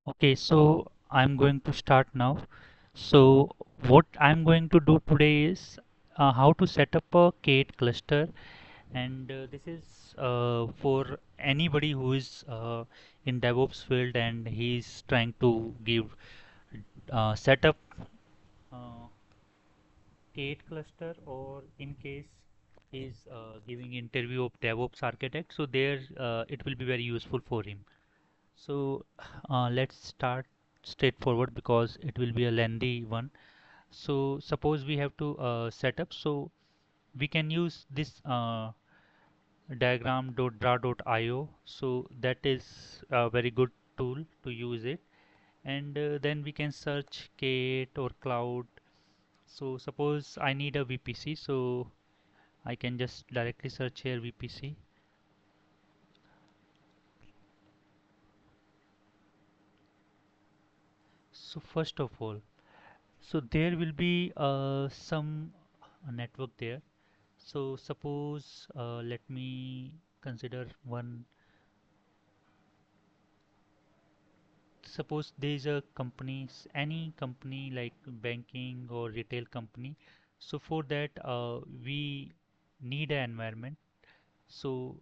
Okay, so I'm going to start now. So what I'm going to do today is how to set up a K8 cluster, and this is for anybody who is in DevOps field and he's trying to give set up uh, K8 cluster, or in case he's giving interview of DevOps Architect. So there it will be very useful for him. So let's start straightforward because it will be a lengthy one. So suppose we have to set up, so we can use this diagram.dra.io. So that is a very good tool to use it. And then we can search K8 or cloud. So suppose I need a VPC, so I can just directly search here VPC. So first of all, so there will be some network there. So suppose let me consider one. Suppose there is a company, any company like banking or retail company. So for that we need an environment. So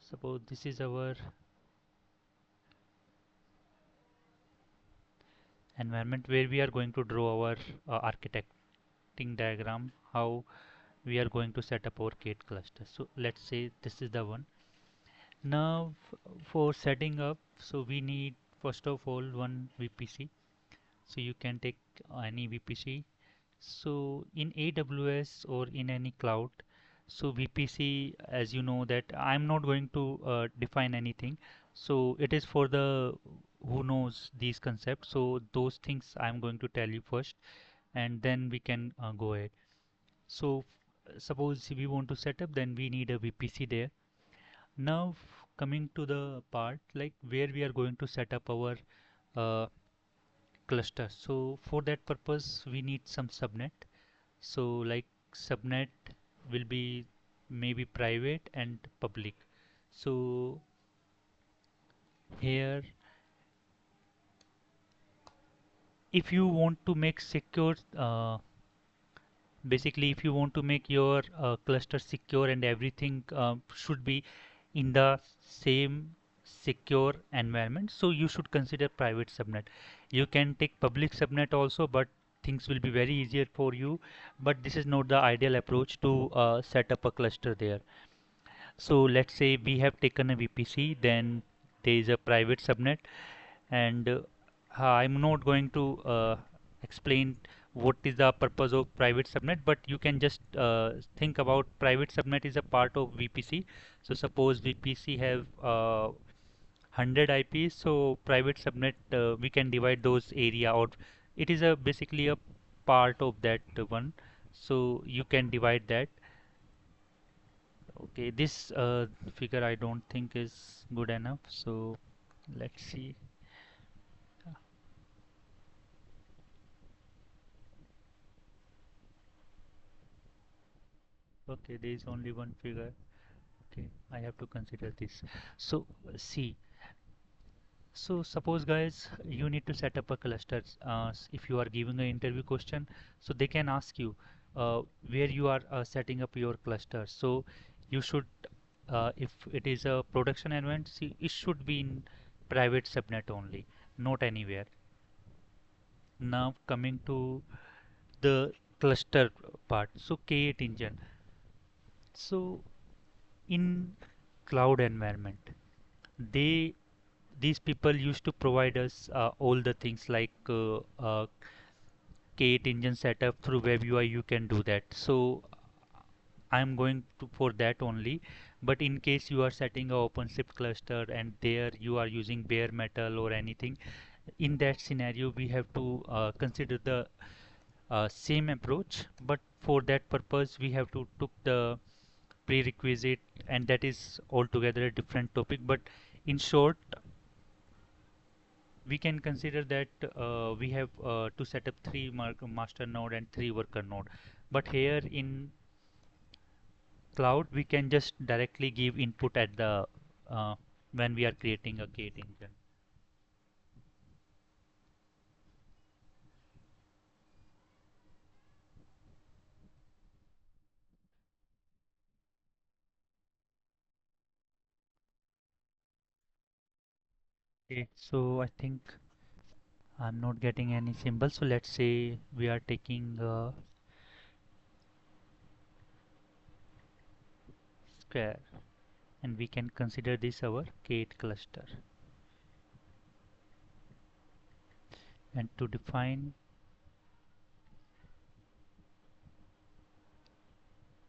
suppose this is our environment where we are going to draw our architecting diagram, how we are going to set up our K8 cluster. So let's say this is the one. Now for setting up, so we need first of all one VPC. So you can take any VPC. So in AWS or in any cloud, so VPC, as you know, that I'm not going to define anything. So it is for the who knows these concepts. So those things I'm going to tell you first, and then we can go ahead. So suppose we want to set up, then we need a VPC there. Now coming to the part like where we are going to set up our uh, cluster. So for that purpose we need some subnet. So like subnet will be maybe private and public. So here if you want to make secure basically if you want to make your cluster secure and everything should be in the same secure environment, so you should consider private subnet. You can take public subnet also, but things will be very easier for you, but this is not the ideal approach to set up a cluster there. So let's say we have taken a VPC, then there is a private subnet, and I'm not going to explain what is the purpose of private subnet, but you can just think about private subnet is a part of VPC. So suppose VPC have 100 IPs, so private subnet we can divide those area out. It is a basically a part of that one, so you can divide that. Okay, this figure I don't think is good enough, so let's see. Okay, there is only one figure. Okay, I have to consider this. So see, so suppose guys, you need to set up a cluster. If you are giving an interview question, so they can ask you where you are setting up your cluster. So you should, if it is a production environment, see, it should be in private subnet only, not anywhere. Now coming to the cluster part. So K8 engine. So in cloud environment, they these people used to provide us all the things like K8 engine setup through web UI. You can do that. So I'm going to for that only. But in case you are setting a OpenShift cluster and there you are using bare metal or anything, in that scenario we have to consider the same approach. But for that purpose we have to took the prerequisite, and that is altogether a different topic. But in short, we can consider that we have to set up three master node and three worker node. But here in cloud we can just directly give input at the uh, when we are creating a Kate engine. Okay, so I think I'm not getting any symbol. So let's say we are taking a square and we can consider this our Kate cluster. And to define,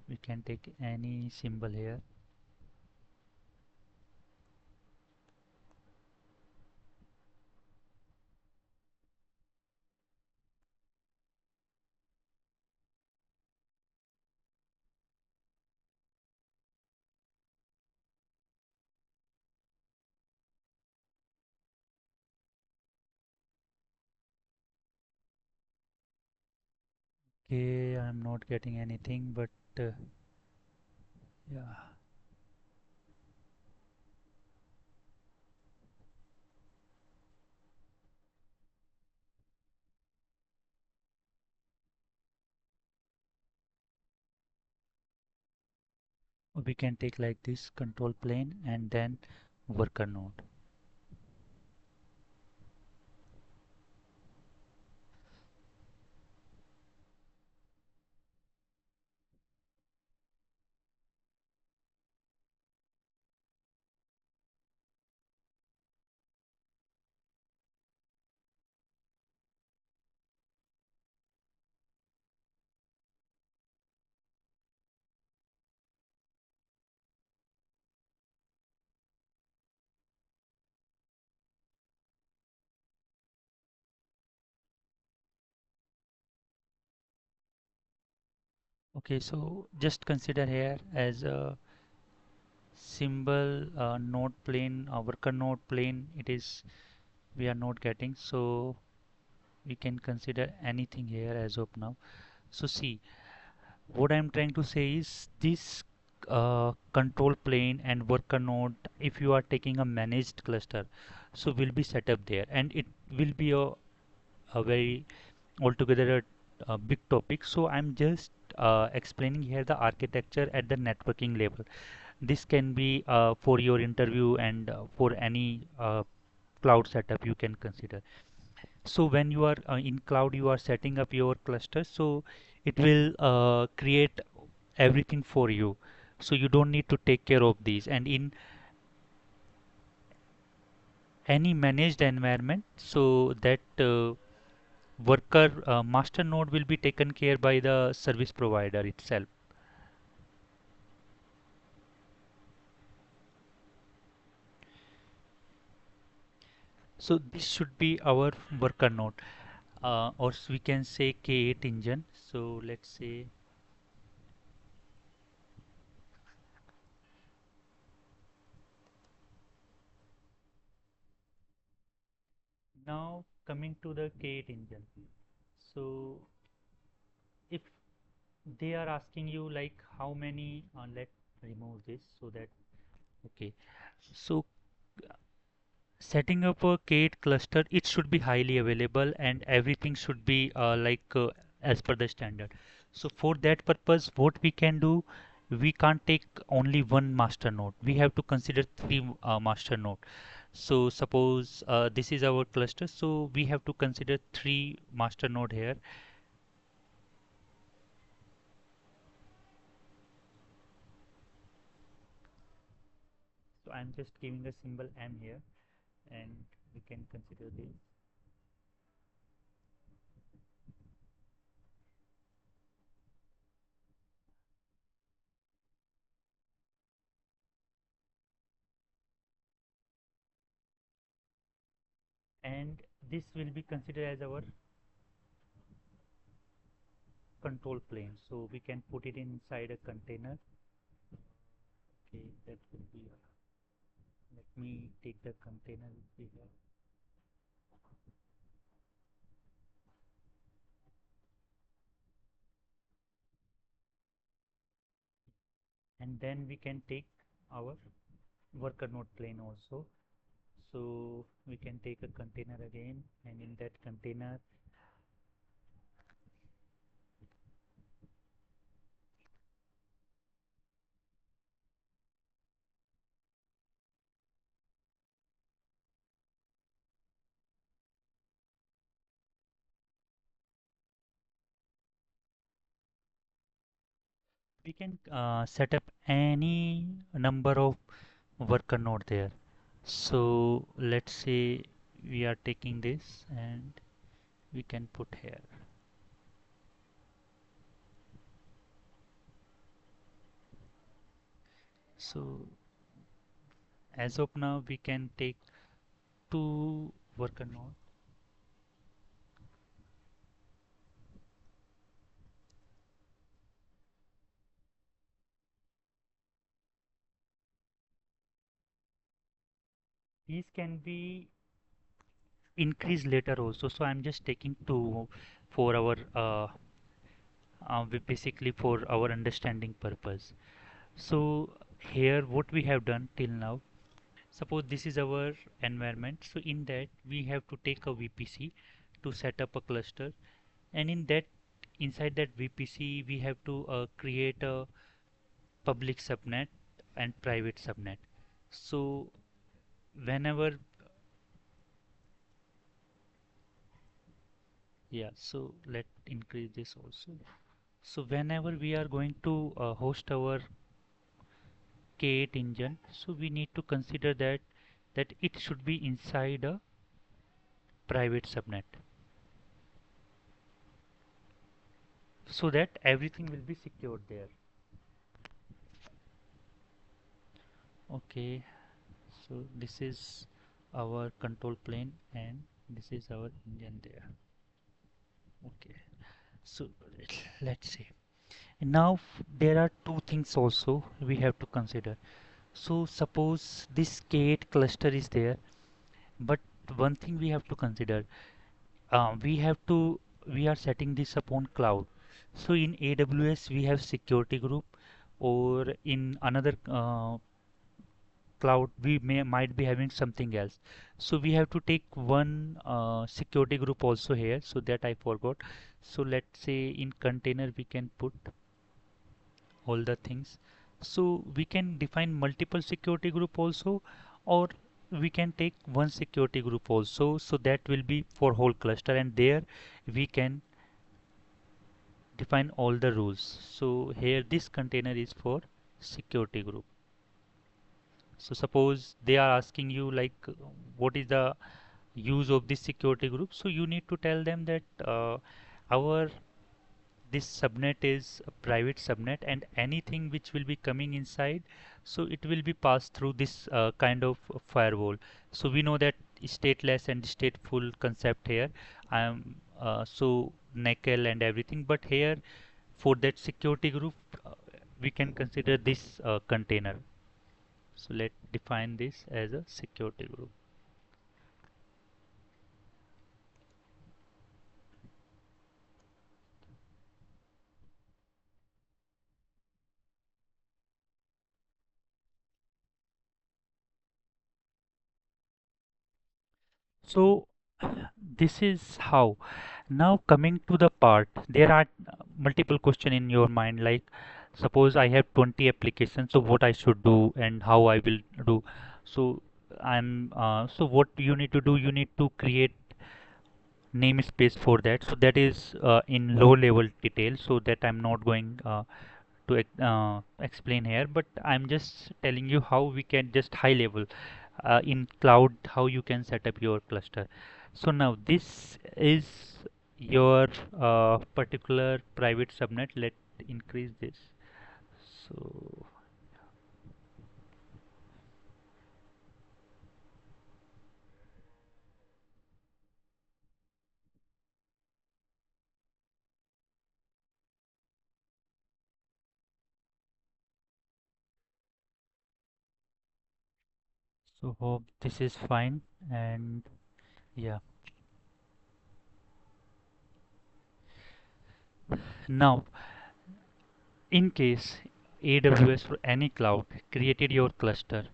we can take any symbol here. Okay, I'm not getting anything, but yeah, we can take like this control plane and then worker node. Okay, so just consider here as a symbol node plane, worker node plane. It is we are not getting, so we can consider anything here as of now. So see, what I'm trying to say is this control plane and worker node, if you are taking a managed cluster, so will be set up there, and it will be a very altogether a big topic. So I'm just explaining here the architecture at the networking level. This can be for your interview and for any cloud setup you can consider. So when you are in cloud, you are setting up your cluster, so it will create everything for you. So you don't need to take care of these. And in any managed environment, so that worker master node will be taken care by the service provider itself. So this should be our worker node, or we can say K8 engine. So let's say now coming to the K8 engine. So if they are asking you like how many, let's remove this so that okay. So setting up a K8 cluster, it should be highly available and everything should be as per the standard. So for that purpose, what we can do, we can't take only one master node. We have to consider three master node. So suppose this is our cluster, so we have to consider three master node here. So I'm just giving a symbol M here, and we can consider this. And this will be considered as our control plane, so we can put it inside a container. Okay, that will be let me take the container we have, and then we can take our worker node plane also. So we can take a container again, and in that container we can set up any number of worker node there. So let's say we are taking this and we can put here. So as of now we can take two worker node. These can be increased later also. So I'm just taking two for our basically for our understanding purpose. So here what we have done till now, suppose this is our environment. So in that we have to take a VPC to set up a cluster, and in that inside that VPC we have to create a public subnet and private subnet. So whenever yeah, so let increase this also. So whenever we are going to host our K8 engine, so we need to consider that it should be inside a private subnet so that everything will be secured there. Okay, so this is our control plane and this is our engine there. Okay, so let's see. Now there are two things also we have to consider. So suppose this K8 cluster is there, but one thing we have to consider, we have to we are setting this upon cloud. So in AWS we have security group, or in another cloud we might be having something else. So we have to take one security group also here, so that I forgot. So let's say in container we can put all the things. So we can define multiple security group also, or we can take one security group also, so that will be for whole cluster, and there we can define all the rules. So here this container is for security group. So suppose they are asking you like what is the use of this security group, so you need to tell them that our this subnet is a private subnet, and anything which will be coming inside, so it will be passed through this kind of firewall. So we know that stateless and stateful concept here. I am so NACL and everything, but here for that security group we can consider this container. So let's define this as a security group. So this is how. Now coming to the part, there are multiple question in your mind, like suppose I have 20 applications, so what I should do and how I will do. So so what you need to do, you need to create namespace for that. So that is in low level detail, so that I'm not going to explain here, but I'm just telling you how we can just high level in cloud how you can set up your cluster. So now this is your particular private subnet. Let increase this. So so hope this is fine. And yeah, now in case AWS or any cloud created your cluster,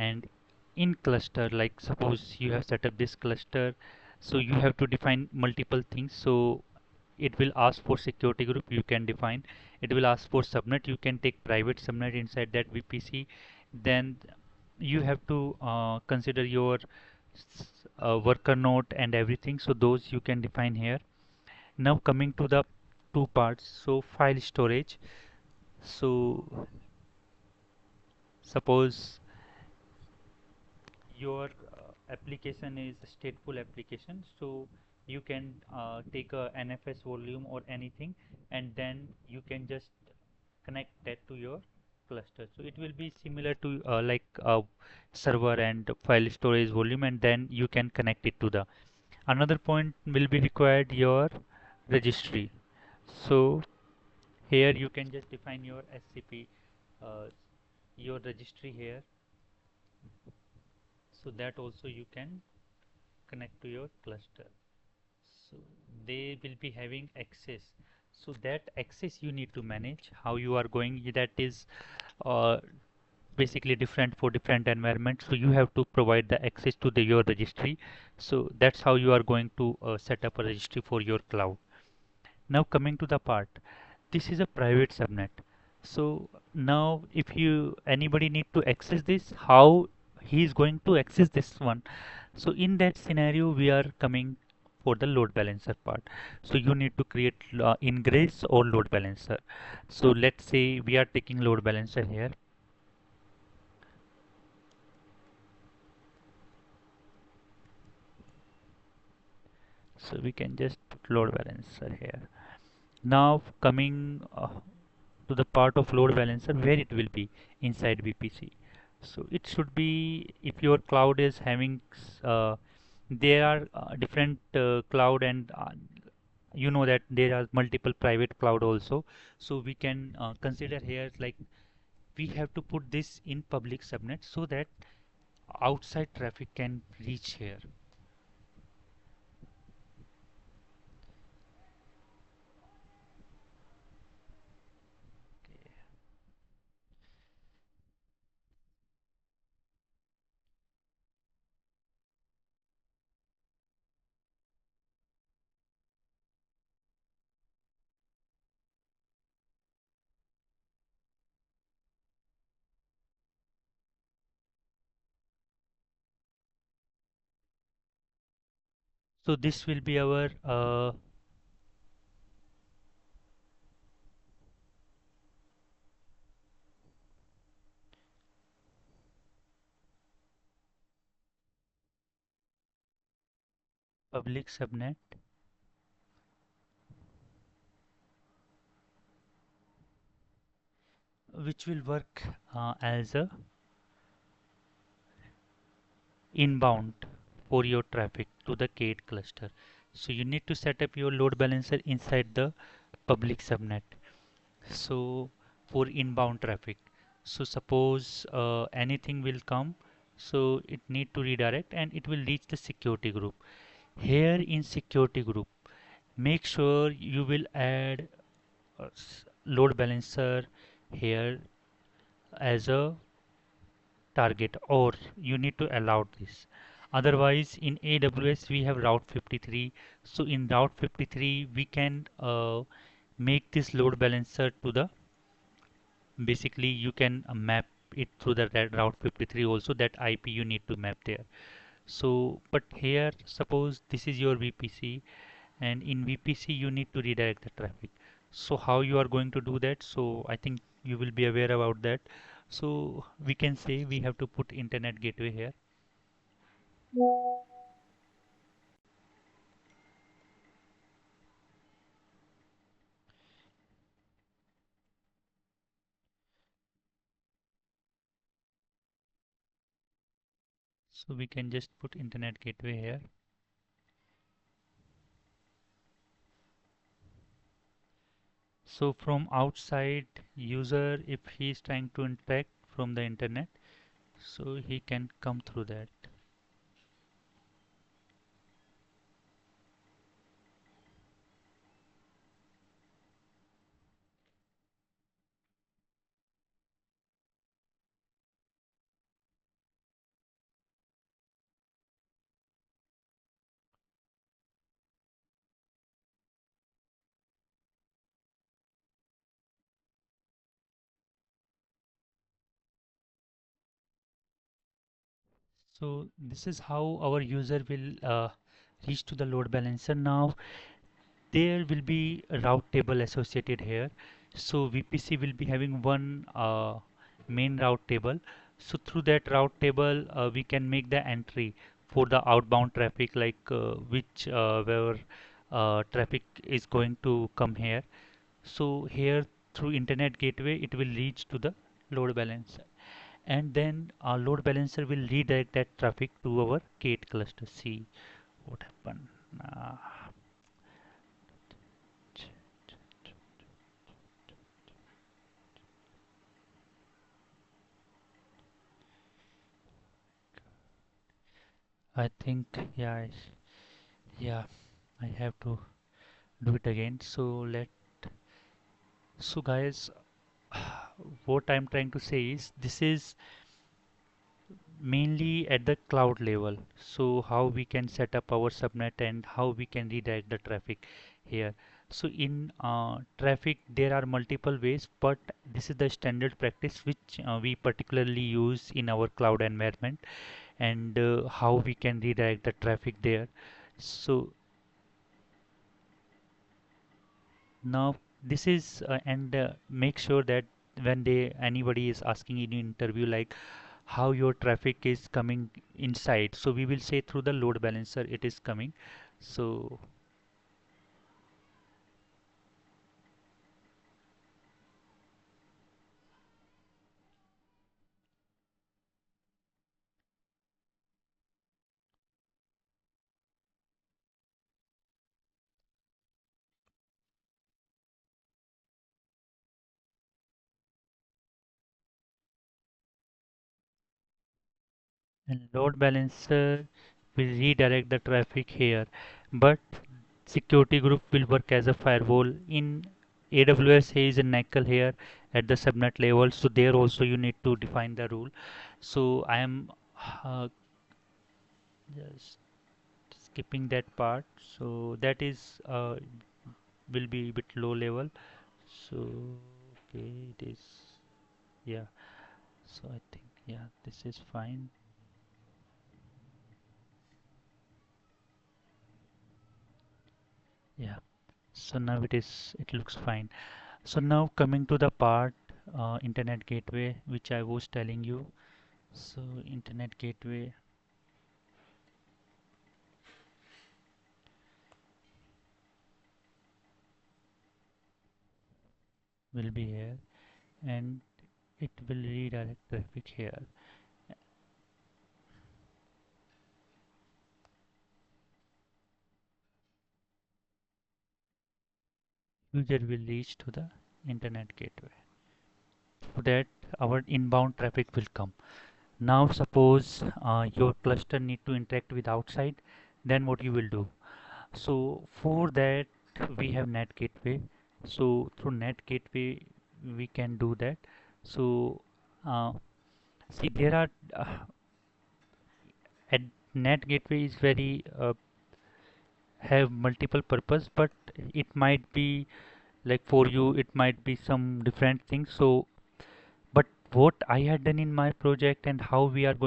And in cluster, like suppose you have set up this cluster, so you have to define multiple things. So it will ask for security group, you can define. It will ask for subnet, you can take private subnet inside that VPC. Then you have to consider your worker node and everything, so those you can define here. Now coming to the two parts, so file storage. So suppose your application is a stateful application, so you can take a NFS volume or anything, and then you can just connect that to your cluster. So it will be similar to like a server and file storage volume, and then you can connect it to the another point will be required your registry. So here you can just define your SCP, uh, your registry here, so that also you can connect to your cluster. So they will be having access, so that access you need to manage how you are going. That is uh, basically different for different environments, so you have to provide the access to your registry. So that's how you are going to set up a registry for your cloud. Now coming to the part, this is a private subnet. So now if you anybody need to access this, how he is going to access this one? So in that scenario, we are coming for the load balancer part. So you need to create ingress or load balancer. So let's say we are taking load balancer here. So we can just put load balancer here. Now coming to the part of load balancer where it will be inside VPC. So it should be, if your cloud is having there are different cloud, and you know that there are multiple private cloud also. So we can consider here like we have to put this in public subnet so that outside traffic can reach here. So this will be our public subnet, which will work as a inbound for your traffic to the Kate cluster. So you need to set up your load balancer inside the public subnet. So for inbound traffic. So suppose anything will come, so it need to redirect and it will reach the security group. Here in security group, make sure you will add load balancer here as a target, or you need to allow this. Otherwise in AWS we have route 53. So in route 53 we can make this load balancer to the, basically you can map it through the route 53 also, that IP you need to map there. So but here suppose this is your VPC, and in VPC you need to redirect the traffic. So how you are going to do that? So I think you will be aware about that. So we can say we have to put internet gateway here. So we can just put internet gateway here. So from outside user, if he is trying to interact from the internet, so he can come through that. So this is how our user will reach to the load balancer. Now there will be a route table associated here. So VPC will be having one main route table. So through that route table, we can make the entry for the outbound traffic, like which where traffic is going to come here. So here through internet gateway, it will reach to the load balancer, and then our load balancer will redirect that traffic to our gate cluster. See what happened. Uh, I think yeah, I have to do it again. So guys, what I'm trying to say is this is mainly at the cloud level. So how we can set up our subnet and how we can redirect the traffic here. So in traffic there are multiple ways, but this is the standard practice which we particularly use in our cloud environment, and how we can redirect the traffic there. So now this is and make sure that when they anybody is asking in an interview like how your traffic is coming inside, so we will say through the load balancer it is coming. So and load balancer will redirect the traffic here, but security group will work as a firewall. In AWS there is a NACL here at the subnet level, so there also you need to define the rule. So I am uh, just skipping that part, so that is will be a bit low level. So okay, it is, yeah. So I think, yeah, this is fine. Yeah, so now it looks fine. So now coming to the part internet gateway which I was telling you. So internet gateway will be here, and it will redirect traffic here. User will reach to the internet gateway. So that our inbound traffic will come. Now suppose your cluster need to interact with outside, then what you will do? So for that we have net gateway. So through net gateway we can do that. So uh, see there are at net gateway is very have multiple purpose, but it might be like for you it might be some different things. So but what I had done in my project and how we have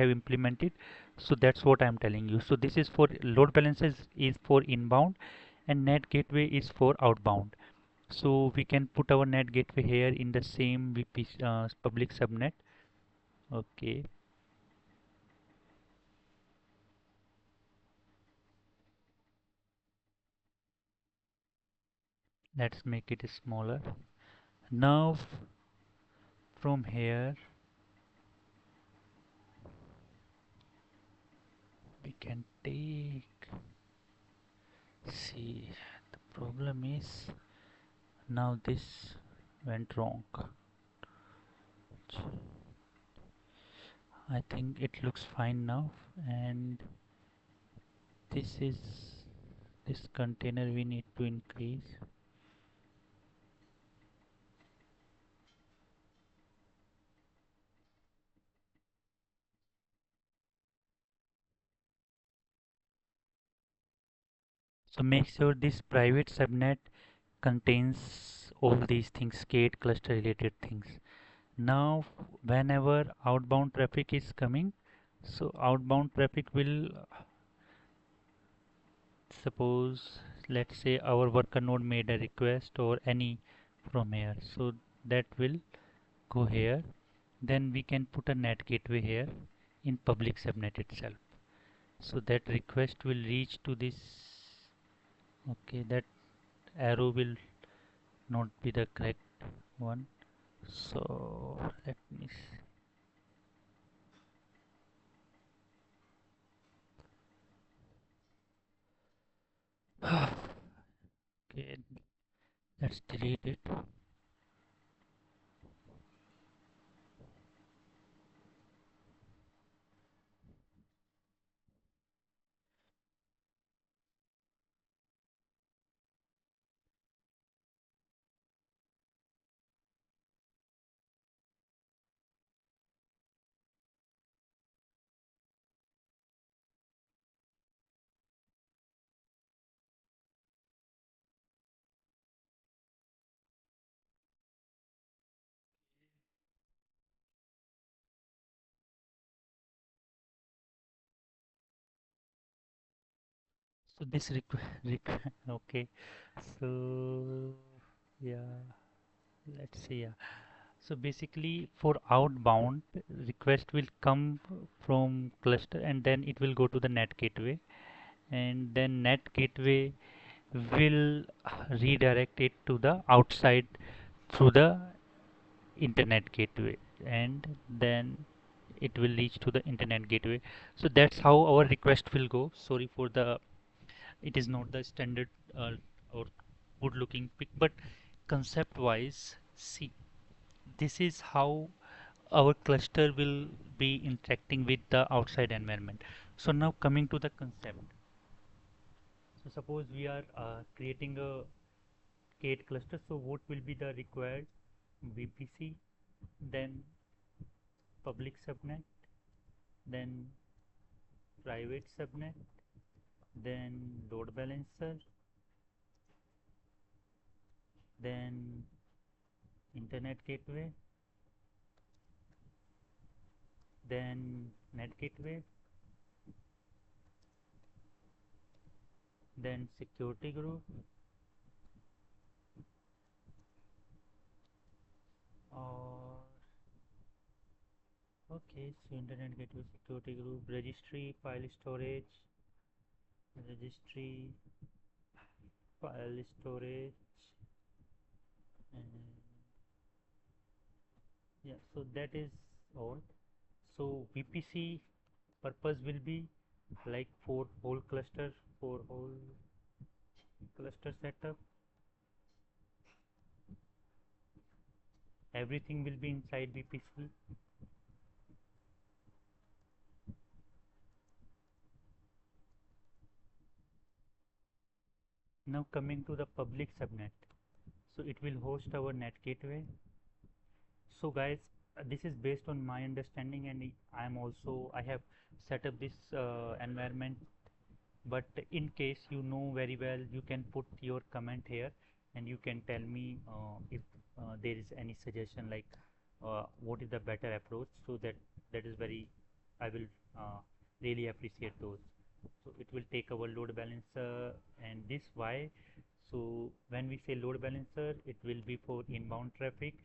implemented, so that's what I'm telling you. So this is for load balancers is for inbound, and net gateway is for outbound. So we can put our net gateway here in the same VP public subnet. Okay, let's make it smaller. Now from here we can take, see, the problem is now this went wrong. I think it looks fine now, and this is this container we need to increase. So make sure this private subnet contains all these things, skate cluster related things. Now whenever outbound traffic is coming, So outbound traffic will, suppose, let's say our worker node made a request or any from here, so that will go here. Then we can put a net gateway here in public subnet itself. So that request will reach to this. Okay, that arrow will not be the correct one. So let me see. Okay, let's delete it. So this okay. So yeah, let's see. Yeah. So basically, for outbound, request will come from cluster and then it will go to the net gateway, and then net gateway will redirect it to the outside through the internet gateway, and then it will reach to the internet gateway. So that's how our request will go. Sorry for the, it is not the standard or good looking pic, but concept wise, see, this is how our cluster will be interacting with the outside environment. So now coming to the concept. So suppose we are creating a K8 cluster. So what will be the required VPC, then public subnet, then private subnet, then load balancer, then internet gateway, then net gateway, then security group, or okay, so internet gateway, security group, registry, file storage, registry, file storage, and yeah, so that is all. So VPC purpose will be like for whole cluster, for whole cluster setup, everything will be inside VPC. Now coming to the public subnet, so it will host our net gateway. So guys, this is based on my understanding, and I have set up this environment, but in case you know very well, you can put your comment here and you can tell me if there is any suggestion, like what is the better approach, so that is very, I will really appreciate those. So it will take our load balancer, and this why, so when we say load balancer, it will be for inbound traffic.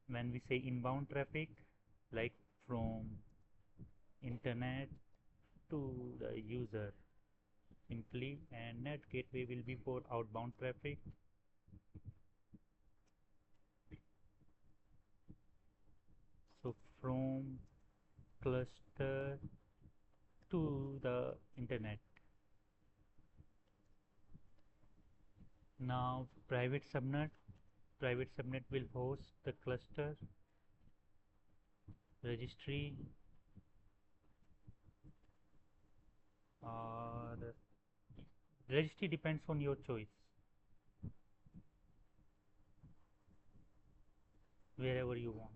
When we say inbound traffic, like from internet to the user simply, and net gateway will be for outbound traffic. So from cluster to the internet. Now private subnet will host the cluster, registry, or registry depends on your choice, wherever you want.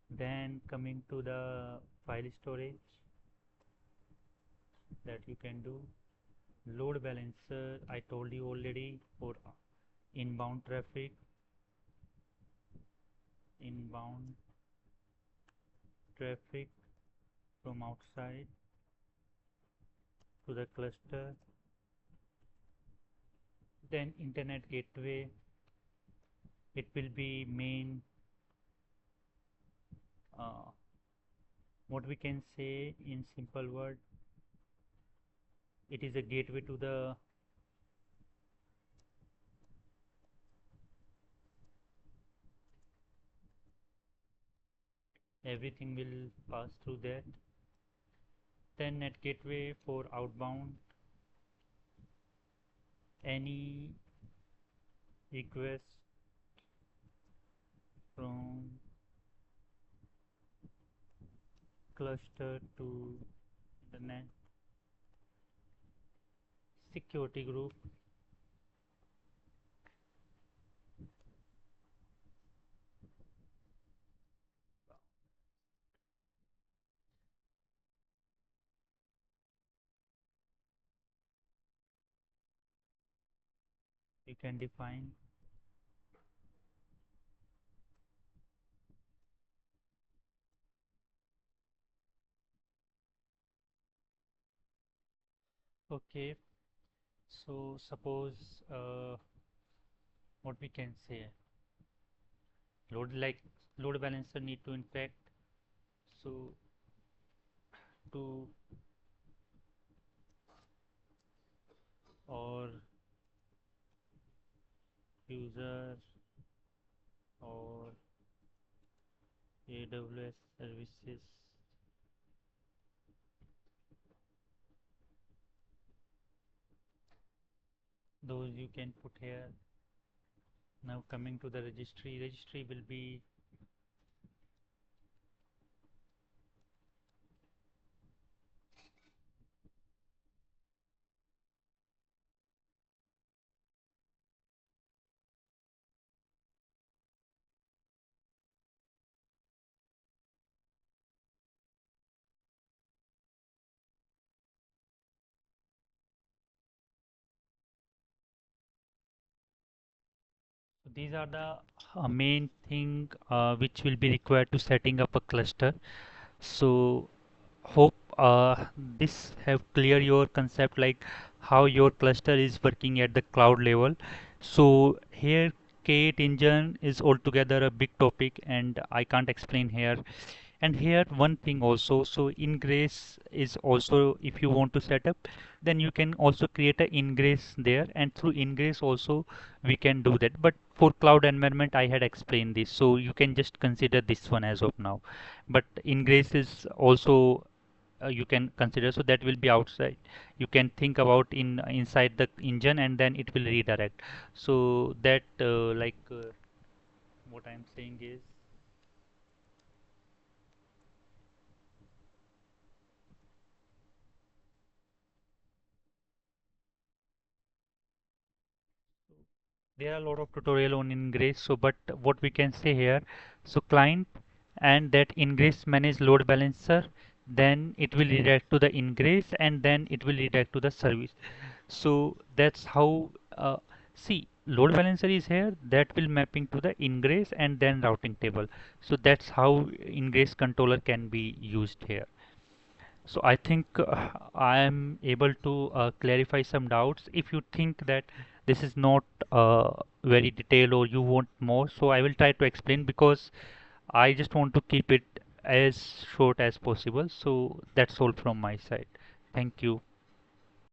Then coming to the file storage, that you can do. Load balancer, I told you already, for inbound traffic, inbound traffic from outside to the cluster. Then internet gateway, it will be main, uh, what we can say in simple word, it is a gateway to the everything will pass through that. Then net gateway for outbound, any request from cluster to the net. Security group, you can define. Okay, so suppose what we can say, load like load balancer need to infect, so to or user or AWS services, those you can put here. Now coming to the registry will be, so these are the main thing which will be required to setting up a cluster. So hope this have clear your concept like how your cluster is working at the cloud level. So here K8 engine is altogether a big topic and I can't explain here. And here one thing also, so ingress is also, if you want to set up, then you can also create a ingress there, and through ingress also we can do that. But for cloud environment I had explained this, so you can just consider this one as of now. But ingress is also you can consider, so that will be outside. You can think about in inside the engine and then it will redirect. So that what I'm saying is, there are a lot of tutorial on ingress. So but what we can say here, so client and that ingress manage load balancer, then it will redirect to the ingress and then it will redirect to the service. So that's how see, load balancer is here, that will mapping to the ingress and then routing table. So that's how ingress controller can be used here. So I think I am able to clarify some doubts. If you think that this is not very detailed or you want more, so I will try to explain because I just want to keep it as short as possible. So that's all from my side. Thank you.